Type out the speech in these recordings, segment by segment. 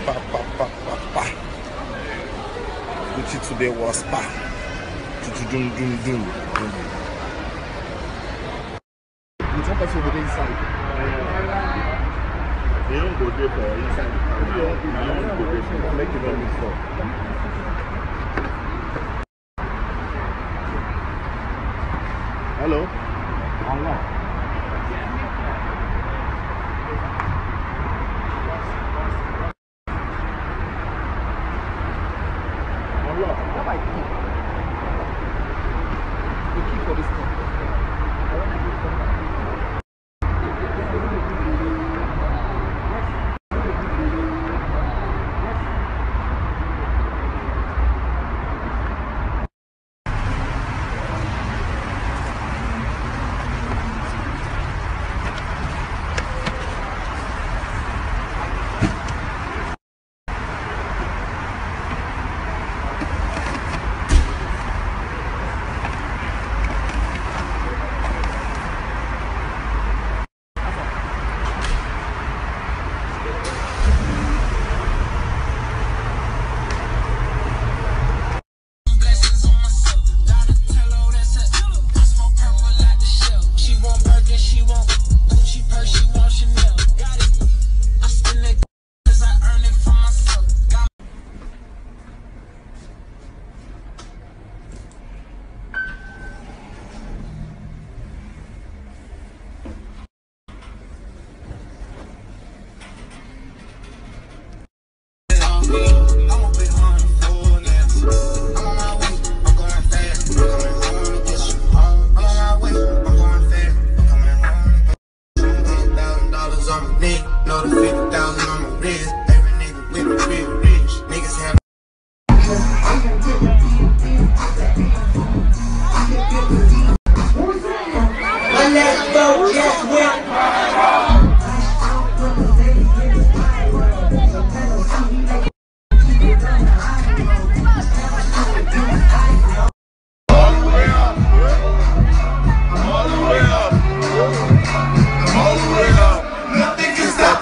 pa. Gucci today was pa. Dum. It's one person over inside. They don't go there for inside. They don't go there for make it on this floor. Hello? Allah.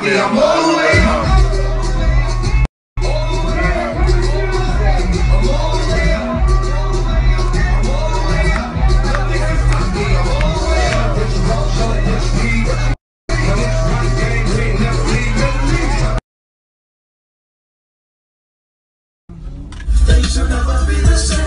I'm all the way up. Things will never be the same.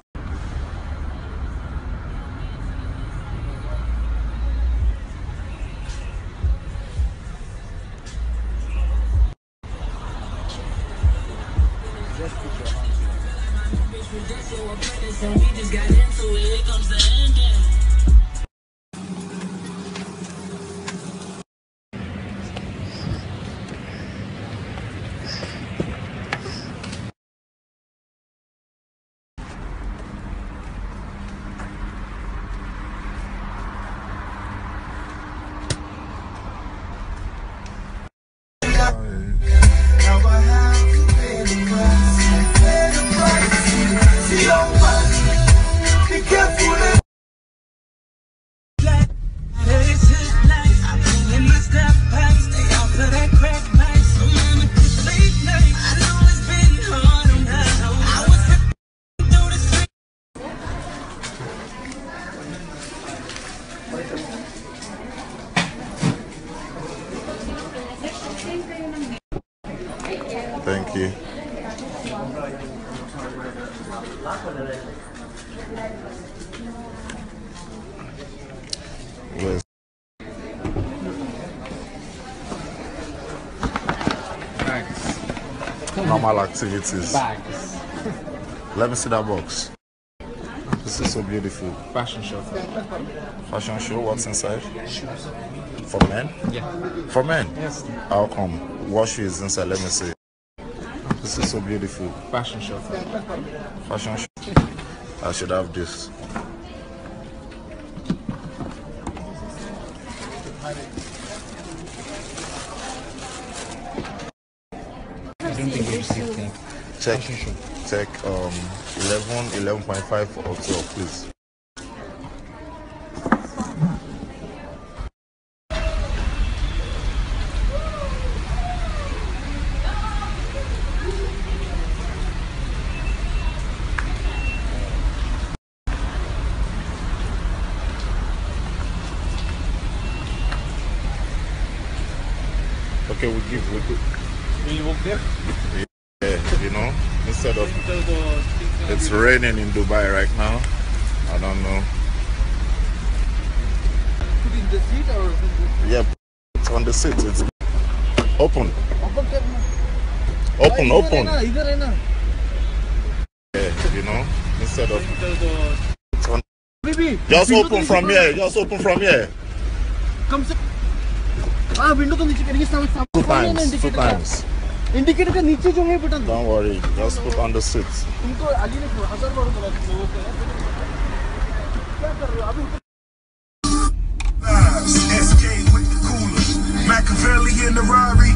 Thank you. Where's bags? Normal activities. Bags. Let me see that box. This is so beautiful. Fashion show. Fashion show? What's inside? Shoes. For men? Yeah. For men? Yes. How come? What shoe is inside? Let me see. This is so beautiful. Fashion show. Fashion show. I should have this. I don't think you received that. Check 11.5 or 12, please. Will you walk there? Yeah, you know, instead of it's raining in Dubai right now. I don't know. Put in the seat or? Yeah, it's on the seat. It's open. Open. Yeah, you know, instead of it's on. Just open from here. Just open from here. Come से window तो नीचे करेंगे Two times. Indicator का नीचे जो है button Don't worry, just put on the seat. तुमको अली ने 1000 बार बोला तुमको क्या कर रहे हो अभी SK with the cooler, Machiavelli in the Rari.